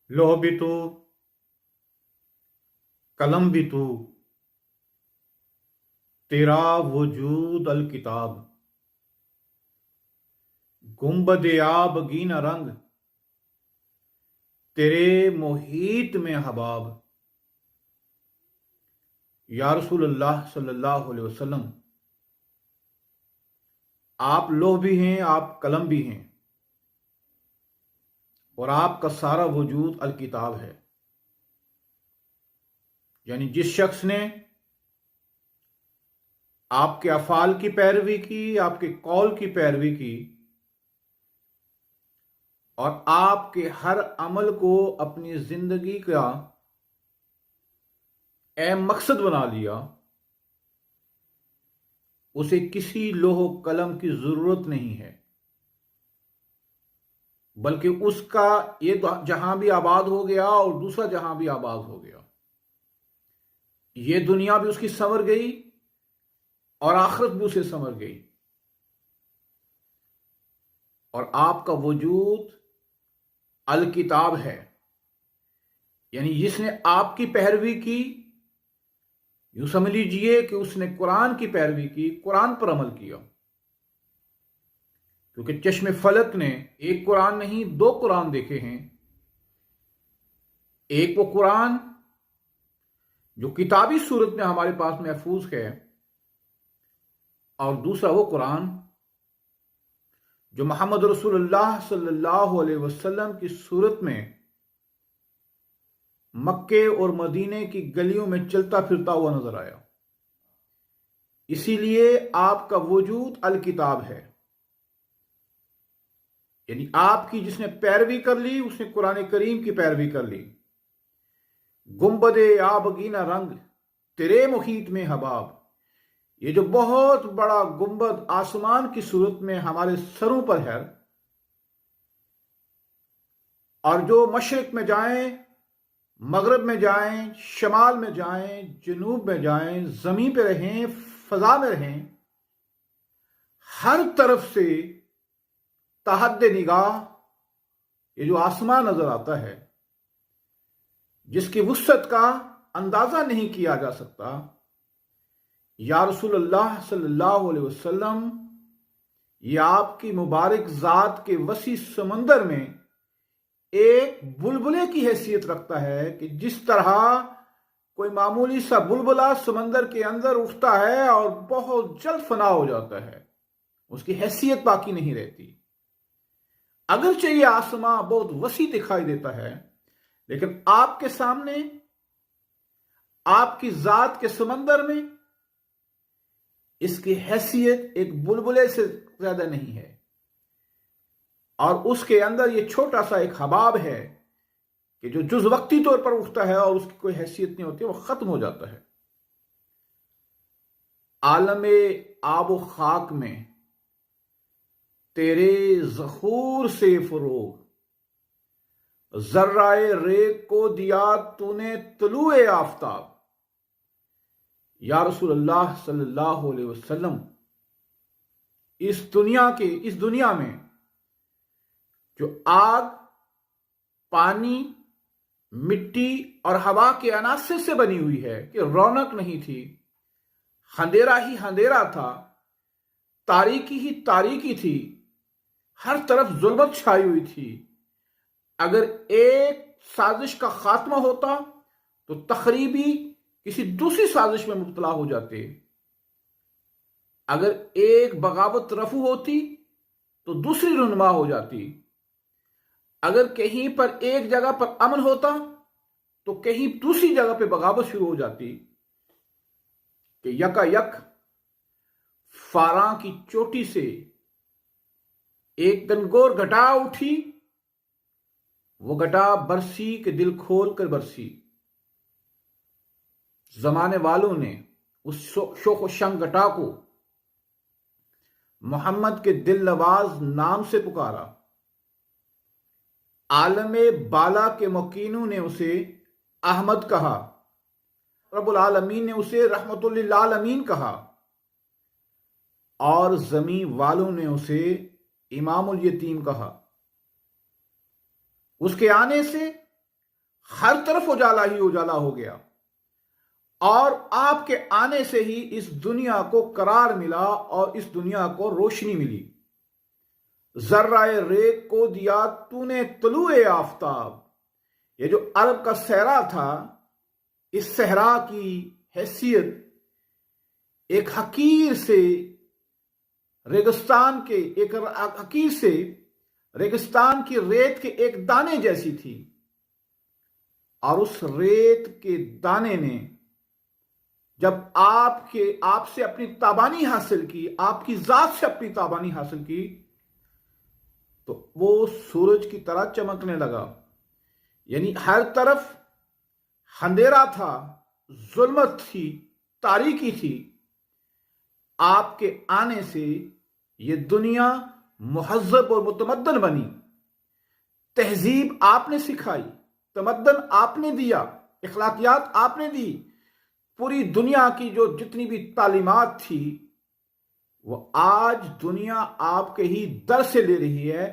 لوح بھی تو، قلم بھی تو، تیرا وجود الکتاب، گنبد آب گینا رنگ، تیرے محیط میں حباب۔ یا رسول اللہ صلی اللہ علیہ وسلم، آپ لوح بھی ہیں، آپ قلم بھی ہیں، اور آپ کا سارا وجود الکتاب ہے۔ یعنی جس شخص نے آپ کے افعال کی پیروی کی، آپ کے قول کی پیروی کی، اور آپ کے ہر عمل کو اپنی زندگی کا اہم مقصد بنا لیا، اسے کسی لوح و قلم کی ضرورت نہیں ہے، بلکہ اس کا یہ جہاں بھی آباد ہو گیا اور دوسرا جہاں بھی آباد ہو گیا، یہ دنیا بھی اس کی سنور گئی اور آخرت بھی اسے سنور گئی، اور آپ کا وجود الکتاب ہے۔ یعنی جس نے آپ کی پیروی کی، یوں سمجھ لیجئے کہ اس نے قرآن کی پیروی کی، قرآن پر عمل کیا، کیونکہ چشم فلک نے ایک قرآن نہیں، دو قرآن دیکھے ہیں۔ ایک وہ قرآن جو کتابی صورت میں ہمارے پاس محفوظ ہے، اور دوسرا وہ قرآن جو محمد رسول اللہ صلی اللہ علیہ وسلم کی صورت میں مکے اور مدینے کی گلیوں میں چلتا پھرتا ہوا نظر آیا۔ اسی لیے آپ کا وجود الکتاب ہے۔ یعنی آپ کی جس نے پیروی کر لی، اس نے قرآن کریم کی پیروی کر لی۔ گنبد آبگینہ رنگ، تیرے محیط میں حباب، یہ جو بہت بڑا گنبد آسمان کی صورت میں ہمارے سروں پر ہے، اور جو مشرق میں جائیں، مغرب میں جائیں، شمال میں جائیں، جنوب میں جائیں، زمین پہ رہیں، فضا میں رہیں، ہر طرف سے تحت نگاہ یہ جو آسمان نظر آتا ہے، جس کی وسعت کا اندازہ نہیں کیا جا سکتا، یا رسول اللہ صلی اللہ علیہ وسلم، یہ آپ کی مبارک ذات کے وسیع سمندر میں ایک بلبلے کی حیثیت رکھتا ہے، کہ جس طرح کوئی معمولی سا بلبلا سمندر کے اندر اٹھتا ہے اور بہت جلد فنا ہو جاتا ہے، اس کی حیثیت باقی نہیں رہتی۔ اگرچہ یہ آسمان بہت وسیع دکھائی دیتا ہے، لیکن آپ کے سامنے، آپ کی ذات کے سمندر میں اس کی حیثیت ایک بلبلے سے زیادہ نہیں ہے، اور اس کے اندر یہ چھوٹا سا ایک حباب ہے کہ جو جز وقتی طور پر اٹھتا ہے اور اس کی کوئی حیثیت نہیں ہوتی، وہ ختم ہو جاتا ہے۔ عالم آب و خاک میں تیرے ظہور سے فروغ، ذرہ ریگ کو دیا تو نے طلوع آفتاب۔ یا رسول اللہ صلی اللہ علیہ وسلم، اس دنیا میں جو آگ، پانی، مٹی اور ہوا کے عناصر سے بنی ہوئی ہے، کہ رونق نہیں تھی، اندھیرا ہی اندھیرا تھا، تاریکی ہی تاریکی تھی، ہر طرف ظلمت چھائی ہوئی تھی، اگر ایک سازش کا خاتمہ ہوتا تو تخریبی کسی دوسری سازش میں مبتلا ہو جاتے، اگر ایک بغاوت رفع ہوتی تو دوسری رونما ہو جاتی، اگر کہیں پر ایک جگہ پر امن ہوتا تو کہیں دوسری جگہ پہ بغاوت شروع ہو جاتی، کہ یکا یک فاراں کی چوٹی سے ایک گنگور گھٹا اٹھی، وہ گھٹا برسی کہ دل کھول کر برسی۔ زمانے والوں نے اس شوق و شنگ گھٹا کو محمد کے دل نواز نام سے پکارا، عالم بالا کے مقینوں نے اسے احمد کہا، رب العالمین نے اسے رحمت للعالمین کہا، اور زمین والوں نے اسے امام الیتیم کہا۔ اس کے آنے سے ہر طرف اجالا ہی اجالا ہو گیا، اور آپ کے آنے سے ہی اس دنیا کو قرار ملا اور اس دنیا کو روشنی ملی۔ ذرہ ریگ کو دیا تو نے طلوع آفتاب، یہ جو عرب کا صحرا تھا، اس صحرا کی حیثیت ایک حقیر سے ریگستان کے ریگستان کی ریت کے ایک دانے جیسی تھی، اور اس ریت کے دانے نے جب آپ سے اپنی تابانی حاصل کی، آپ کی ذات سے اپنی تابانی حاصل کی، تو وہ سورج کی طرح چمکنے لگا۔ یعنی ہر طرف اندھیرا تھا، ظلمت تھی، تاریکی تھی۔ آپ کے آنے سے یہ دنیا مہذب اور متمدن بنی، تہذیب آپ نے سکھائی، تمدن آپ نے دیا، اخلاقیات آپ نے دی۔ پوری دنیا کی جو جتنی بھی تعلیمات تھی وہ آج دنیا آپ کے ہی در سے لے رہی ہے۔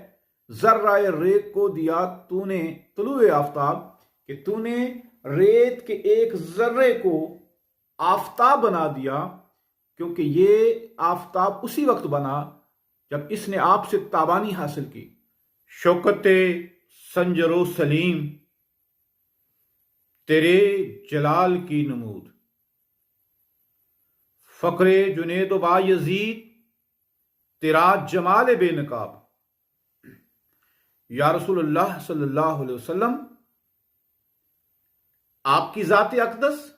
ذرہ ریت کو دیا تو نے طلوع آفتاب، کہ تو نے ریت کے ایک ذرے کو آفتاب بنا دیا، کیونکہ یہ آفتاب اسی وقت بنا جب اس نے آپ سے تابانی حاصل کی۔ شوکت سنجر و سلیم تیرے جلال کی نمود، فقر جنید و با یزید تیرا جمال بے نقاب۔ یا رسول اللہ صلی اللہ علیہ وسلم، آپ کی ذات اقدس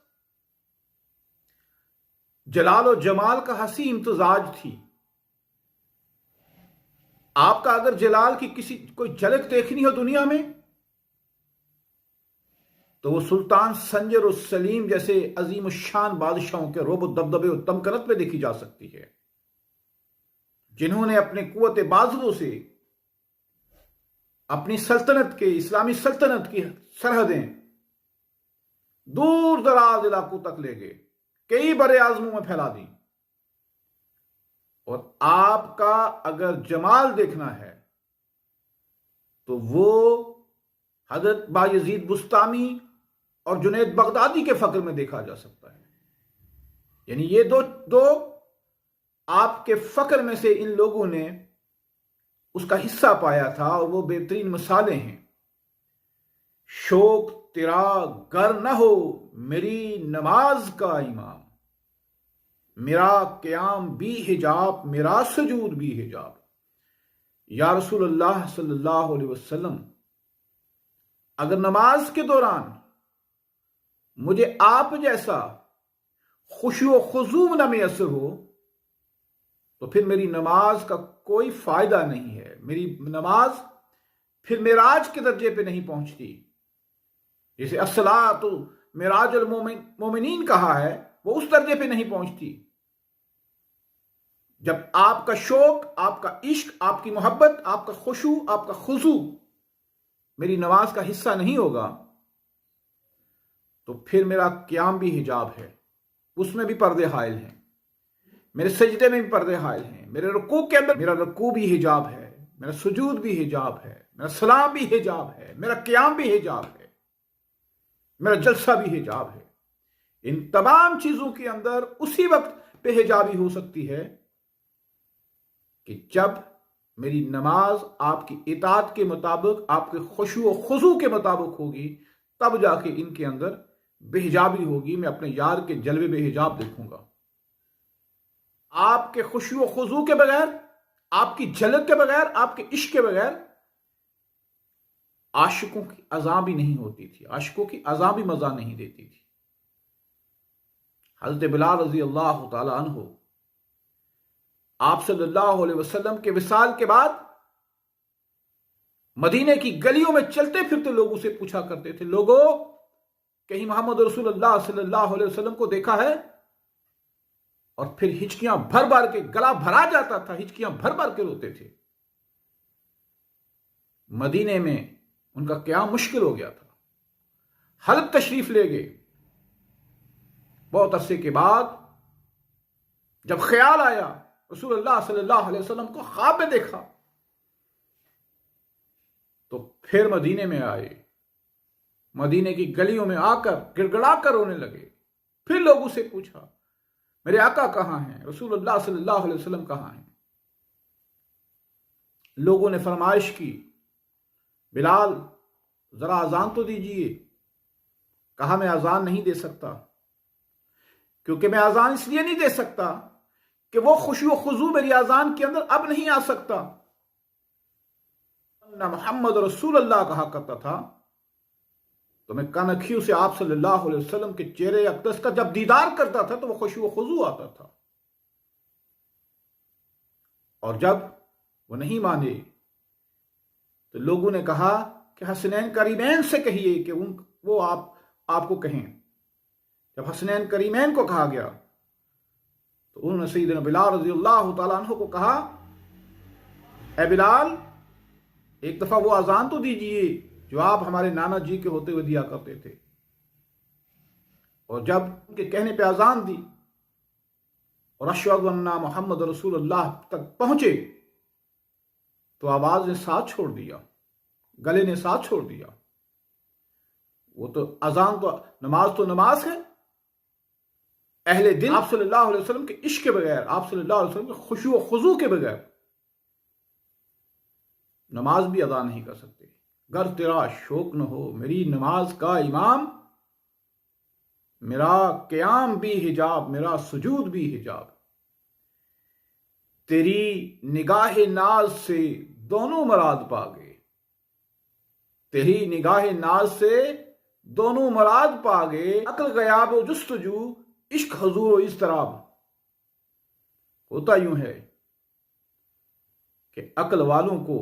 جلال و جمال کا حسین امتزاج تھی۔ آپ کا اگر جلال کی کوئی جھلک دیکھنی ہو دنیا میں تو وہ سلطان سنجر و سلیم جیسے عظیم الشان بادشاہوں کے رعب و دبدبے و تمکنت میں دیکھی جا سکتی ہے، جنہوں نے اپنے قوت بازو سے اپنی سلطنت کے اسلامی سلطنت کی سرحدیں دور دراز علاقوں تک لے گئے، کئی بر اعظموں میں پھیلا دی۔ اور آپ کا اگر جمال دیکھنا ہے تو وہ حضرت بایزید بسطامی اور جنید بغدادی کے فقر میں دیکھا جا سکتا ہے۔ یعنی یہ دو آپ کے فقر میں سے ان لوگوں نے اس کا حصہ پایا تھا، اور وہ بہترین مثالیں ہیں۔ شوق تیرا گر نہ ہو میری نماز کا امام، میرا قیام بھی حجاب، میرا سجود بھی حجاب۔ یا رسول اللہ صلی اللہ علیہ وسلم، اگر نماز کے دوران مجھے آپ جیسا خشوع و خضوع نہ میسر ہو تو پھر میری نماز کا کوئی فائدہ نہیں ہے، میری نماز پھر معراج کے درجے پہ نہیں پہنچتی۔ جسے الصلاۃ معراج المومنین کہا ہے، وہ اس درجے پہ نہیں پہنچتی۔ جب آپ کا شوق، آپ کا عشق، آپ کی محبت، آپ کا خشوع، آپ کا خضوع میری نماز کا حصہ نہیں ہوگا تو پھر میرا قیام بھی حجاب ہے، اس میں بھی پردے حائل ہیں، میرے سجدے میں بھی پردے حائل ہیں، میرے رکوع کے اندر میرا رکوع بھی حجاب ہے، میرا سجود بھی حجاب ہے، میرا سلام بھی حجاب ہے، میرا قیام بھی حجاب ہے، میرا جلسہ بھی حجاب ہے۔ ان تمام چیزوں کے اندر اسی وقت پہ حجابی ہو سکتی ہے کہ جب میری نماز آپ کی اطاعت کے مطابق، آپ کے خشوع و خضوع کے مطابق ہوگی، تب جا کے ان کے اندر بے حجابی ہوگی، میں اپنے یار کے جلوے بے حجاب دیکھوں گا۔ آپ کے خشوع و خضوع کے بغیر، آپ کی جھلک کے بغیر، آپ کے عشق کے بغیر عاشقوں کی اذاں بھی نہیں ہوتی تھی، عاشقوں کی اذاں بھی مزہ نہیں دیتی تھی۔ حضرت بلال رضی اللہ تعالی عنہ آپ صلی اللہ علیہ وسلم کے وصال کے بعد مدینے کی گلیوں میں چلتے پھرتے لوگوں سے پوچھا کرتے تھے، لوگوں کہیں محمد رسول اللہ صلی اللہ علیہ وسلم کو دیکھا ہے؟ اور پھر ہچکیاں بھر بھر کے، گلا بھرا جاتا تھا، ہچکیاں بھر بھر کے روتے تھے۔ مدینے میں ان کا قیام مشکل ہو گیا تھا، حلب تشریف لے گئے۔ بہت عرصے کے بعد جب خیال آیا، رسول اللہ صلی اللہ علیہ وسلم کو خواب میں دیکھا، تو پھر مدینے میں آئے، مدینے کی گلیوں میں آ کر گڑ گڑا کر رونے لگے. پھر لوگوں سے پوچھا میرے آقا کہاں ہیں, رسول اللہ صلی اللہ علیہ وسلم کہاں ہیں. لوگوں نے فرمائش کی بلال ذرا اذان تو دیجئے. کہا میں اذان نہیں دے سکتا, کیونکہ میں اذان اس لیے نہیں دے سکتا کہ وہ خشوع و خضوع میری اذان کے اندر اب نہیں آ سکتا. نہ محمد رسول اللہ کہا کرتا تھا تو میں کانکھیوں سے آپ صلی اللہ علیہ وسلم کے چہرے اقدس کا جب دیدار کرتا تھا تو وہ خشوع و خضوع آتا تھا. اور جب وہ نہیں مانے تو لوگوں نے کہا کہ حسنین کریمین سے کہیے کہ وہ آپ کو کہیں. جب حسنین کریمین کو کہا گیا تو انہوں نے سیدنا بلال رضی اللہ تعالیٰ عنہ کو کہا اے بلال ایک دفعہ وہ اذان تو دیجئے جو آپ ہمارے نانا جی کے ہوتے ہوئے دیا کرتے تھے. اور جب ان کے کہنے پہ اذان دی اور اشہد ان محمد رسول اللہ تک پہنچے تو آواز نے ساتھ چھوڑ دیا, گلے نے ساتھ چھوڑ دیا. وہ تو اذان تو نماز ہے. اہل دل آپ صلی اللہ علیہ وسلم کے عشق کے بغیر, آپ صلی اللہ علیہ وسلم کے خشوع و خضوع کے بغیر نماز بھی ادا نہیں کر سکتے. گر تیرا شوق نہ ہو میری نماز کا امام, میرا قیام بھی حجاب میرا سجود بھی حجاب. تیری نگاہ ناز سے دونوں مراد پا گئے, تیری نگاہ ناز سے دونوں مراد پا گئے. عقل غیاب و جستجو عشق حضور و اضطراب. ہوتا یوں ہے کہ عقل والوں کو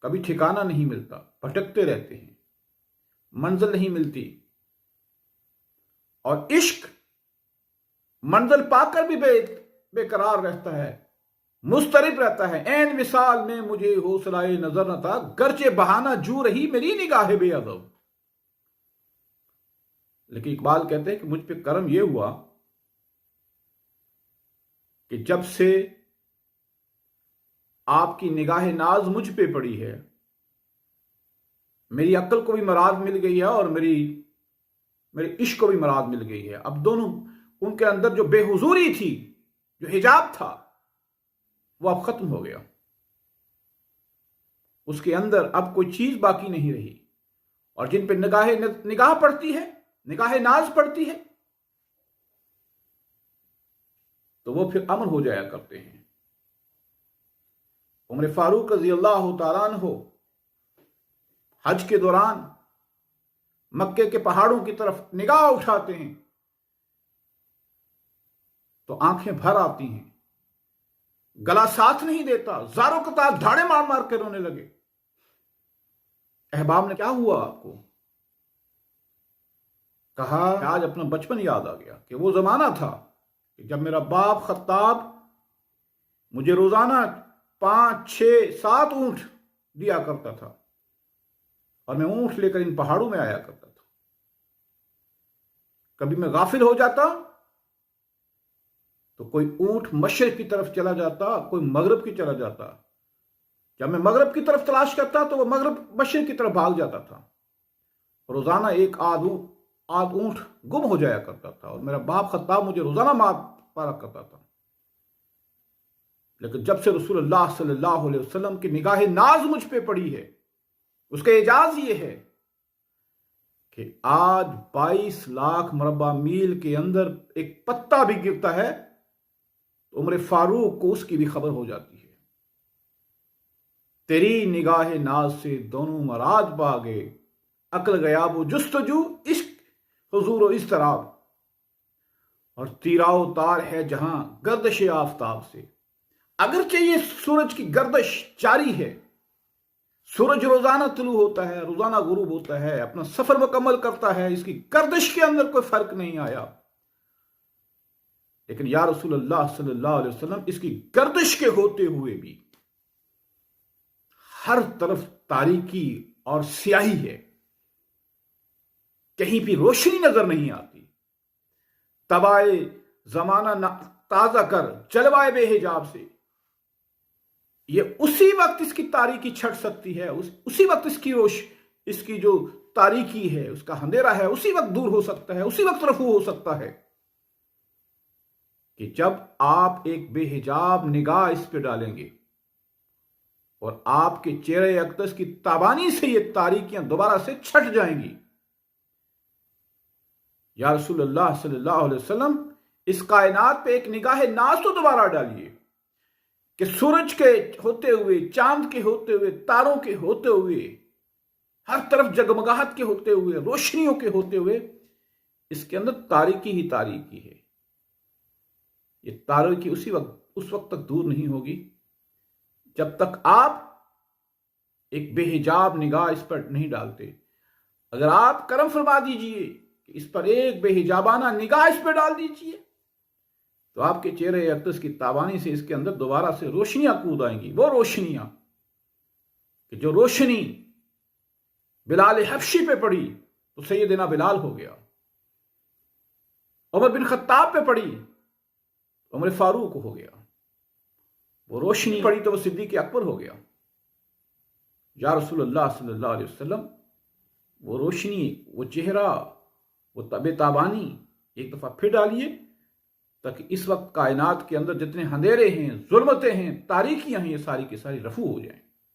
کبھی ٹھکانہ نہیں ملتا, بھٹکتے رہتے ہیں, منزل نہیں ملتی. اور عشق منزل پا کر بھی بے قرار رہتا ہے, مضطرب رہتا ہے. عین وصال میں مجھے حوصلہ نظر نہ تھا گرچہ بہانہ جو رہی میری نگاہ بے ادب. لیکن اقبال کہتے ہیں کہ مجھ پہ کرم یہ ہوا کہ جب سے آپ کی نگاہ ناز مجھ پہ پڑی ہے میری عقل کو بھی مراد مل گئی ہے اور میرے عشق کو بھی مراد مل گئی ہے. اب دونوں ان کے اندر جو بے حضوری تھی, جو حجاب تھا, وہ اب ختم ہو گیا. اس کے اندر اب کوئی چیز باقی نہیں رہی. اور جن پہ نگاہ پڑتی ہے, نگاہ ناز پڑتی ہے, تو وہ پھر امن ہو جایا کرتے ہیں. عمر فاروق رضی اللہ تعالیٰ عنہ حج کے دوران مکے کے پہاڑوں کی طرف نگاہ اٹھاتے ہیں تو آنکھیں بھر آتی ہیں, گلا ساتھ نہیں دیتا, زاروں کے تار دھاڑے مار مار کے رونے لگے. احباب نے کیا ہوا آپ کو؟ کہا آج اپنا بچپن یاد آ گیا کہ وہ زمانہ تھا کہ جب میرا باپ خطاب مجھے روزانہ 5, 6, 7 اونٹ دیا کرتا تھا اور میں اونٹ لے کر ان پہاڑوں میں آیا کرتا تھا. کبھی میں غافل ہو جاتا تو کوئی اونٹ مشرق کی طرف چلا جاتا, کوئی مغرب کی چلا جاتا. جب میں مغرب کی طرف تلاش کرتا تو وہ مغرب مشرق کی طرف بھاگ جاتا تھا. روزانہ ایک آدھ اونٹ گم ہو جایا کرتا تھا اور میرا باپ خطاب مجھے روزانہ مار پارا کرتا تھا. لیکن جب سے رسول اللہ صلی اللہ علیہ وسلم کی نگاہ ناز مجھ پہ پڑی ہے, اس کا اعجاز یہ ہے کہ آج 22 لاکھ مربع میل کے اندر ایک پتا بھی گرتا ہے تو عمر فاروق کو اس کی بھی خبر ہو جاتی ہے. تیری نگاہ ناز سے دونوں مراد پا گئے, عقل غیاب و جستجو عشق حضور و اضطراب. اور تیرا و تار ہے جہاں گردش آفتاب سے. اگرچہ یہ سورج کی گردش جاری ہے, سورج روزانہ طلوع ہوتا ہے, روزانہ غروب ہوتا ہے, اپنا سفر مکمل کرتا ہے, اس کی گردش کے اندر کوئی فرق نہیں آیا, لیکن یا رسول اللہ صلی اللہ علیہ وسلم اس کی گردش کے ہوتے ہوئے بھی ہر طرف تاریکی اور سیاہی ہے, کہیں بھی روشنی نظر نہیں آتی. تبائے زمانہ تازہ کر جلوائے بے حجاب سے. یہ اسی وقت اس کی تاریکی چھٹ سکتی ہے, اسی وقت اس کی جو تاریکی ہے، اس کا اندھیرا ہے، اسی وقت دور ہو سکتا ہے، اسی وقت رفع ہو سکتا ہے کہ جب آپ ایک بے حجاب نگاہ اس پہ ڈالیں گے اور آپ کے چہرے اقدس کی تابانی سے یہ تاریکیاں دوبارہ سے چھٹ جائیں گی۔ یا رسول اللہ صلی اللہ علیہ وسلم، اس کائنات پہ ایک نگاہ ناز تو دوبارہ ڈالیے کہ سورج کے ہوتے ہوئے، چاند کے ہوتے ہوئے، تاروں کے ہوتے ہوئے، ہر طرف جگمگاہٹ کے ہوتے ہوئے، روشنیوں کے ہوتے ہوئے، اس کے اندر تاریکی ہی تاریکی ہے۔ یہ تاریکی اس وقت تک دور نہیں ہوگی جب تک آپ ایک بے حجاب نگاہ اس پر نہیں ڈالتے۔ اگر آپ کرم فرما دیجئے کہ اس پر ایک بے حجابانہ نگاہ اس پہ ڈال دیجئے تو آپ کے چہرے اقدس کی تابانی سے اس کے اندر دوبارہ سے روشنیاں کود آئیں گی، وہ روشنیاں کہ جو روشنی بلال حبشی پہ پڑی تو سیدنا بلال ہو گیا، عمر بن خطاب پہ پڑی عمر فاروق ہو گیا، وہ روشنی پڑی تو وہ صدیق اکبر ہو گیا۔ یا رسول اللہ صلی اللہ علیہ وسلم، وہ روشنی، وہ چہرہ، وہ طب تابانی ایک دفعہ پھر ڈالیے تاکہ اس وقت کائنات کے اندر جتنے اندھیرے ہیں، ظلمتیں ہیں، تاریکیاں ہیں، یہ ساری کی ساری رفع ہو جائیں۔